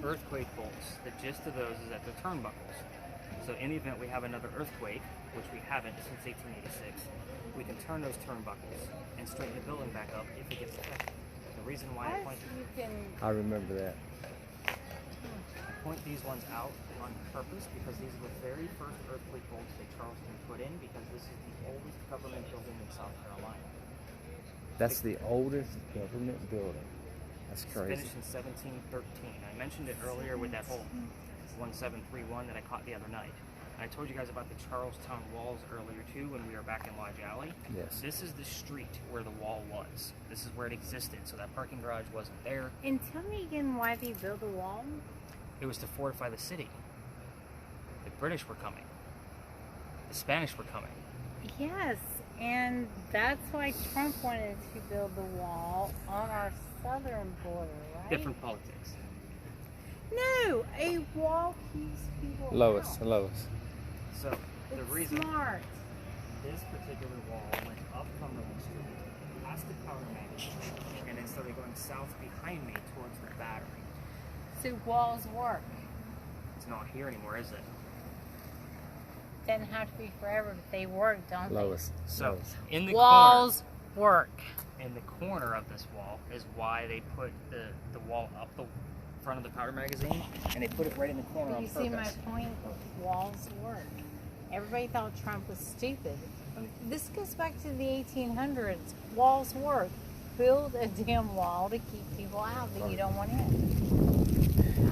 Earthquake bolts. The gist of those is that they're turnbuckles. So in the event we have another earthquake, which we haven't since 1886, we can turn those turnbuckles and straighten the building back up if it gets affected. The reason why I point, You can. I remember that. point these ones out on purpose because these are the very first earthquake bolts that Charleston put in, because this is the oldest government building in South Carolina. That's the oldest government building. That's It's crazy. finished in 1713. I mentioned it earlier with that whole 1731 that I caught the other night. I told you guys about the Charlestown walls earlier too when we were back in Lodge Alley. Yes. This is the street where the wall was. This is where it existed. So that parking garage wasn't there. And tell me again why they built a wall. It was to fortify the city. The British were coming. The Spanish were coming. Yes, and that's why Trump wanted to build the wall on our southern border, right? Different politics. No, a wall keeps people Lois, out. Lois. So the It's reason smart. this particular wall went up Cumberland Street, past the Powder Magazine, and then started going south behind me towards the Battery. So walls work. It's not here anymore, is it? Doesn't have to be forever, but they work, don't Lois. So Lois. in they? the Walls work. corner, in the corner of this wall is why they put the wall up the front of the Powder Magazine, and they put it right in the corner Do on you purpose. see my point? Walls work. Everybody thought Trump was stupid. This goes back to the 1800s. Walls work. Build a damn wall to keep people out that you don't want in.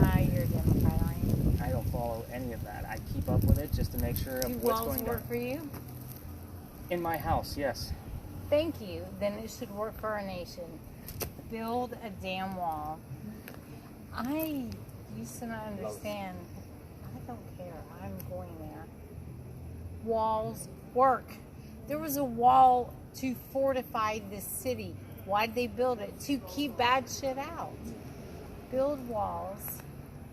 follow any of that. I keep up with it just to make sure Do of what's walls going work down. for you? In my house, yes. Thank you. Then it should work for our nation. Build a damn wall. I used to not understand. I don't care. I'm going there. Walls work. There was a wall to fortify this city. Why'd they build it? To keep bad shit out. Build walls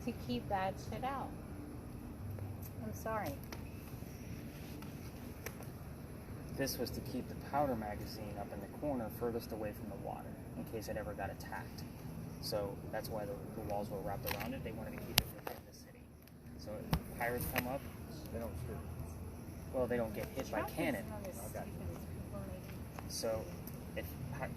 to keep bad shit out. I'm sorry. This was to keep the powder magazine up in the corner furthest away from the water in case it ever got attacked. So that's why the walls were wrapped around it. They wanted to keep it within the city. So if pirates come up, They don't shoot. well, they don't get hit by cannon. So if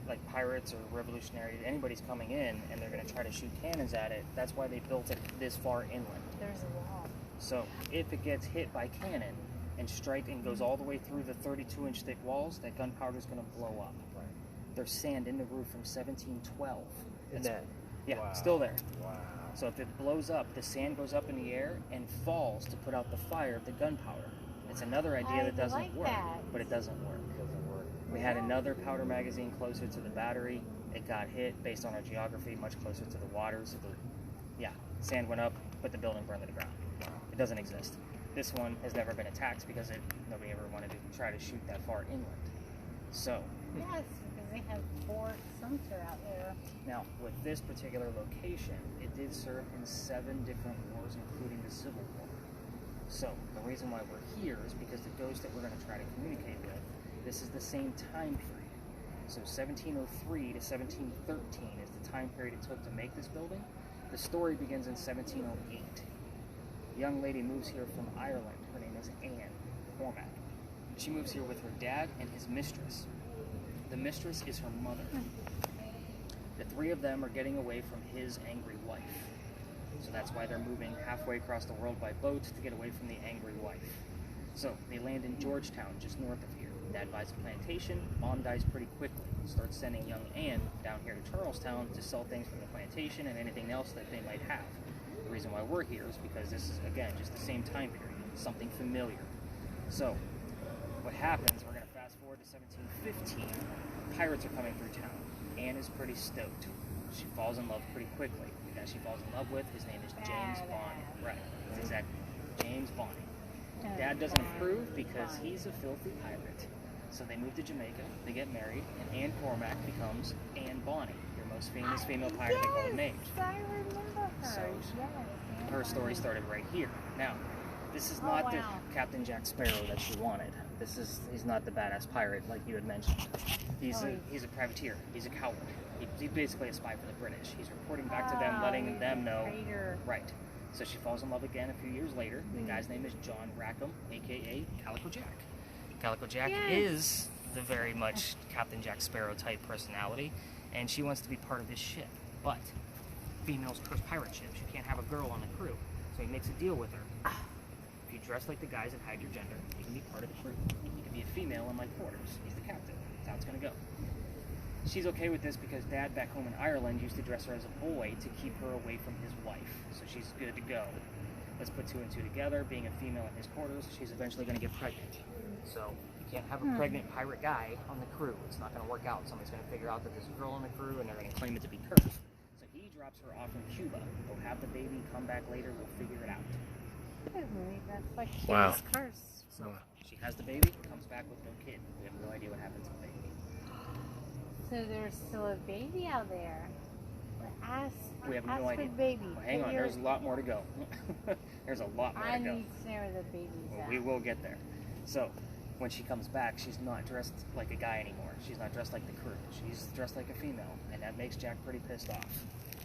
like pirates or revolutionaries, anybody's coming in and they're going to try to shoot cannons at it, that's why they built it this far inland. There's a wall. So if it gets hit by cannon and strike and goes all the way through the 32-inch thick walls, that gunpowder is going to blow up. Right. There's sand in the roof from 1712. In It's- that? Yeah, Wow. still there. Wow. So if it blows up, the sand goes up in the air and falls to put out the fire of the gunpowder. It's another idea I that doesn't like work, that. but it doesn't work. Doesn't work. We had another powder magazine closer to the battery. It got hit based on our geography, much closer to the water. So sand went up, but the building burned to the ground. It doesn't exist. This one has never been attacked because nobody ever wanted to try to shoot that far inland. So Yes, because they have Fort Sumter out there. now with this particular location, it did serve in 7 different wars, including the Civil War. So the reason why we're here is because the ghost that we're going to try to communicate with, this is the same time period. So 1703 to 1713 is the time period it took to make this building. The story begins in 1708. A young lady moves here from Ireland. Her name is Anne Cormac. She moves here with her dad and his mistress. The mistress is her mother. The 3 of them are getting away from his angry wife. So that's why they're moving halfway across the world by boat to get away from the angry wife. So they land in Georgetown, just north of here. Dad buys a plantation. Mom dies pretty quickly. Starts sending young Anne down here to Charlestown to sell things from the plantation and anything else that they might have. The reason why we're here is because this is, again, just the same time period. Something familiar. So what happens, we're going to fast forward to 1715. Pirates are coming through town. Anne is pretty stoked. She falls in love pretty quickly. The guy she falls in love with, his name is James Bonny. Right, that's exactly. James Bonny. Dad doesn't approve because he's a filthy pirate. So they move to Jamaica, they get married, and Anne Cormac becomes Anne Bonny, your most famous female pirate in the Golden Age. I remember her. So, yes, Her story started right here. Now, this is not the wow. Captain Jack Sparrow that she wanted. He's not the badass pirate like you had mentioned. He's a privateer. He's a coward. He's basically a spy for the British. He's reporting back to them, letting them know. Traitor. Right. So she falls in love again a few years later. The guy's name is John Rackham, aka Calico Jack. Calico Jack is the very much Captain Jack Sparrow type personality, and she wants to be part of his ship. But females curse pirate ships. You can't have a girl on the crew. So he makes a deal with her. If you dress like the guys and hide your gender, you can be part of the crew. You can be a female in my quarters. He's the captain. That's how it's going to go. She's okay with this because Dad back home in Ireland used to dress her as a boy to keep her away from his wife. So she's good to go. Let's put 2 and 2 together. Being a female in his quarters, she's eventually going to get pregnant. So you can't have a pregnant pirate guy on the crew. It's not going to work out. Somebody's going to figure out that there's a girl on the crew and they're going to claim it to be cursed. So he drops her off in Cuba. They'll have the baby, come back later, we'll figure it out. I believe that's like she Wow. was cursed. So she has the baby, comes back with no kid. We have no idea what happened to the baby. So there's still a baby out there. Ask, We have ask no for idea. the baby. Well, hang on, there's a lot more to go. There's a lot more I to go. need to know where the baby's Well, at. we will get there. So, when she comes back, she's not dressed like a guy anymore. She's not dressed like the crew. She's dressed like a female, and that makes Jack pretty pissed off.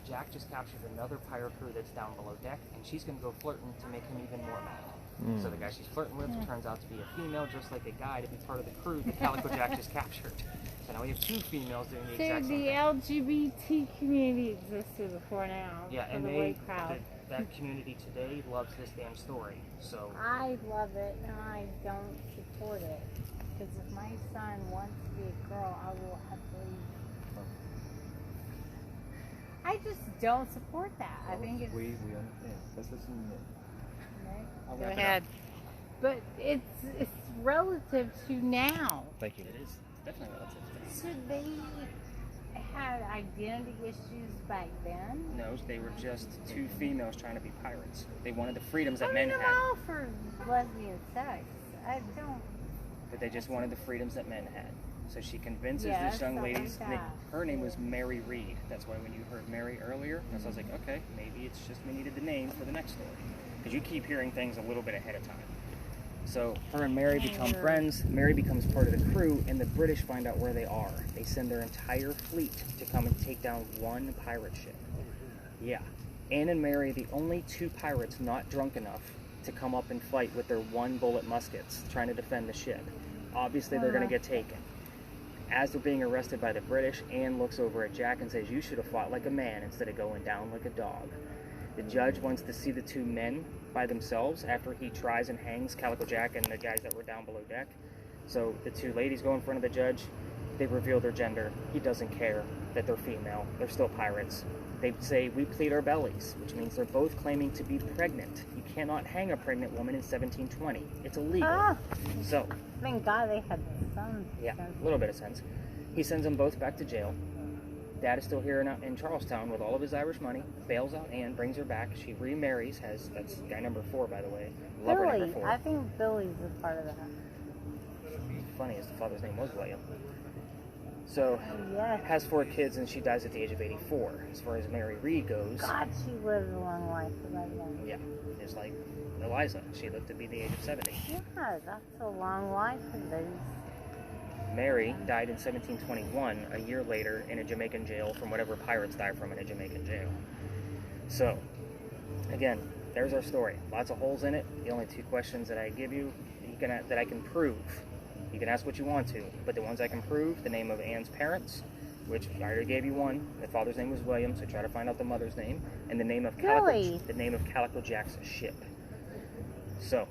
Jack just captured another pirate crew that's down below deck, and she's going to go flirting to make him even more mad. So the guy she's flirting with turns out to be a female, just like a guy, to be part of the crew that Calico Jack just captured. So now we have 2 females doing the So exact same the thing. LGBT community existed before now. Yeah, for and the white crowd. that community today loves this damn story. So I love it and I don't support it. Because if my son wants to be a girl, I will happily. I just don't support that. I think it's. We understand. That's what you meant. right? I'll Go wrap it up. ahead. But it's relative to now. Thank you. It is definitely relative. So they had identity issues back then. No, they were just two females trying to be pirates. They wanted the freedoms that I men mean, I'm had, all for lesbian sex. I don't. but they just wanted the freedoms that men had. So she convinces Yeah, this young stuff like lady's that. her name was Mary Reed. That's why when you heard Mary earlier, I was like, okay, maybe it's just we needed the name for the next story. Because you keep hearing things a little bit ahead of time. So her and Mary become friends. Mary becomes part of the crew, and the British find out where they are. They send their entire fleet to come and take down one pirate ship. Yeah. Anne and Mary, the only two pirates not drunk enough to come up and fight with their one-bullet muskets trying to defend the ship. Obviously, they're going to get taken. As they're being arrested by the British, Anne looks over at Jack and says, "You should have fought like a man instead of going down like a dog." The judge wants to see the two men by themselves after he tries and hangs Calico Jack and the guys that were down below deck. So the two ladies go in front of the judge. They reveal their gender. He doesn't care that they're female. They're still pirates. They say, "We plead our bellies," which means they're both claiming to be pregnant. You cannot hang a pregnant woman in 1720. It's illegal. Ah, So, thank God they had some. yeah, sense. a little bit of sense. He sends them both back to jail. Dad is still here in Charlestown with all of his Irish money, bails out Anne, brings her back. She remarries, that's guy number 4, by the way. Lover Billy, number 4. I think Billy's a part of that. Funny is the father's name was William. So, Yes. has 4 kids, and she dies at the age of 84. As far as Mary Reed goes, God, she lived a long life for that young. yeah, just like Eliza. She lived to be the age of 70. Yeah, that's a long life for those. Mary died in 1721, a year later in a Jamaican jail from whatever pirates die from in a Jamaican jail. So, again, there's our story. Lots of holes in it. The only 2 questions that I give you, that I can prove. You can ask what you want to, but the ones I can prove, the name of Anne's parents, which I already gave you one. The father's name was William, so try to find out the mother's name, and the name of Really? Calico Jack's ship. So,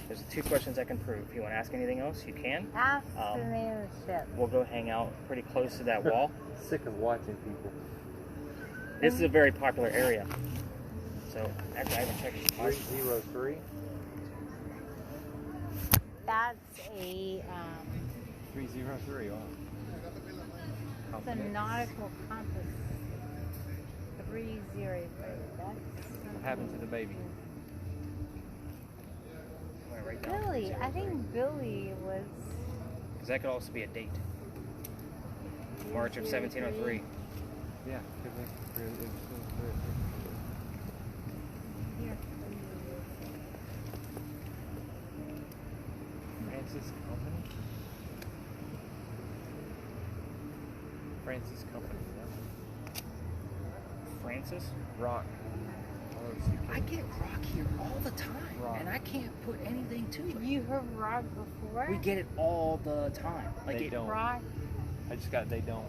there's 2 questions I can prove. If you want to ask anything else, you can. Ask the name of the ship. We'll go hang out pretty close to that wall. Sick of watching people. This is a very popular area. So, actually, I haven't checked the spot. 303. That's a 303. Wow. it's a nautical compass. 303. What happened to the baby? I'm gonna write down Billy, I think Billy was. because that could also be a date. March of 1703. Yeah. It was 303. Here. Francis Company? Francis Company. Francis? Rock. I get rock here all the time, Rock. and I can't put anything to it. You heard rock before? We get it all the time. Like They it, don't. rock. I just got they don't.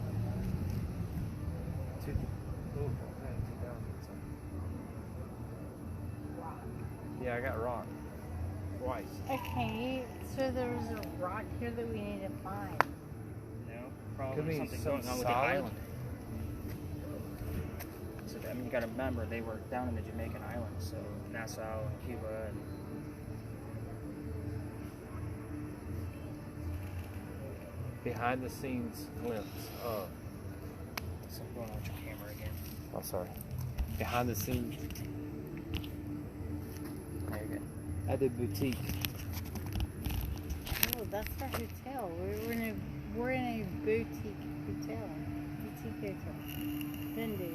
Yeah, I got rock. Twice. Okay, so there's a rock here that we need to find. No, Could probably be something something going on with the solid. island. So I mean, you got to remember they were down in the Jamaican islands, so Nassau and Cuba and. Behind the scenes glimpse of. Something going on with your camera again. Oh, sorry. Behind the scenes There you go. at the boutique. Oh, that's our hotel. We're in a boutique hotel. Boutique hotel. Hindu.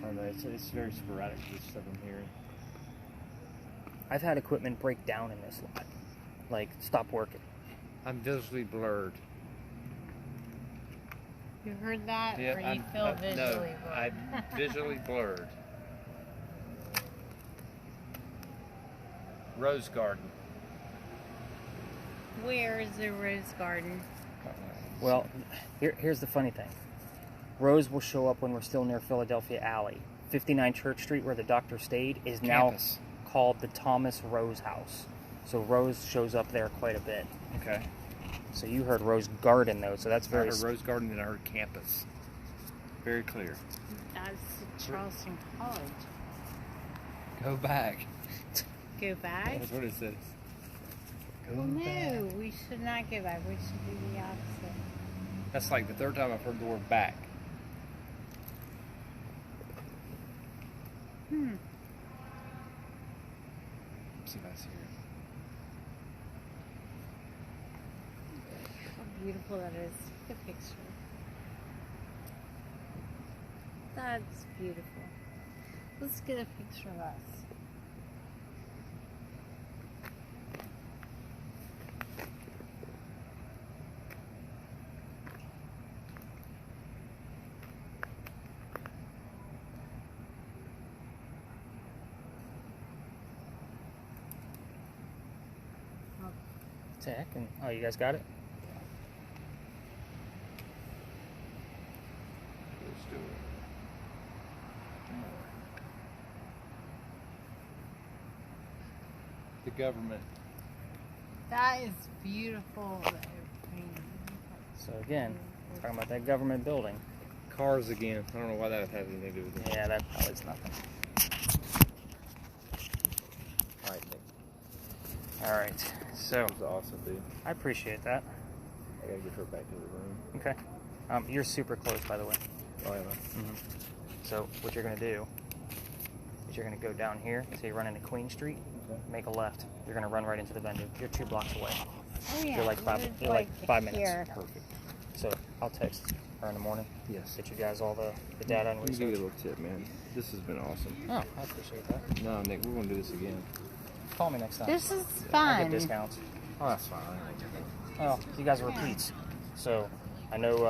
I don't know. It's very sporadic. This stuff I'm hearing. I've had equipment break down in this lot, like stop working. I'm visually blurred. You heard that? Or you I'm, feel visually no, blurred? I'm visually blurred. Rose garden. Where is the rose garden? Well, here's the funny thing. Rose will show up when we're still near Philadelphia Alley. 59 Church Street, where the doctor stayed, is Campus. now called the Thomas Rose House. So Rose shows up there quite a bit. Okay. So you heard Rose Garden, though, so that's I very... heard rose garden and I heard campus. Very clear. That's Charleston College. Go back. Go back? That's what it says. Go Well, back. no, we should not go back. We should do the opposite. That's like the third time I've heard the word back. Hmm. Let's see if I see it. How beautiful that is. Take a picture. That's beautiful. Let's get a picture of us. Heck, and oh, you guys got it? Let's do it. The government. That is beautiful. So again, talking about that government building. Cars again. I don't know why that would have anything to do with it. Yeah, that probably is nothing. All right, Nick. All right, so That was awesome, dude. I appreciate that. I gotta get her back to the room. Okay, you're super close, by the way. Oh, yeah. So what you're gonna do is you're gonna go down here. So you run into Queen Street, Okay. make a left. You're gonna run right into the venue. You're 2 blocks away. Oh, yeah. You're like five. we're You're like 5 minutes. here. Perfect. So I'll text her in the morning. Yes. Get you guys all the data and Let me give you a research. little tip, man. This has been awesome. Oh, I appreciate that. No, Nick, we're gonna do this again. Call me next time. This is I fun. get discounts. Oh, that's fine. Well, you guys are repeats. So I know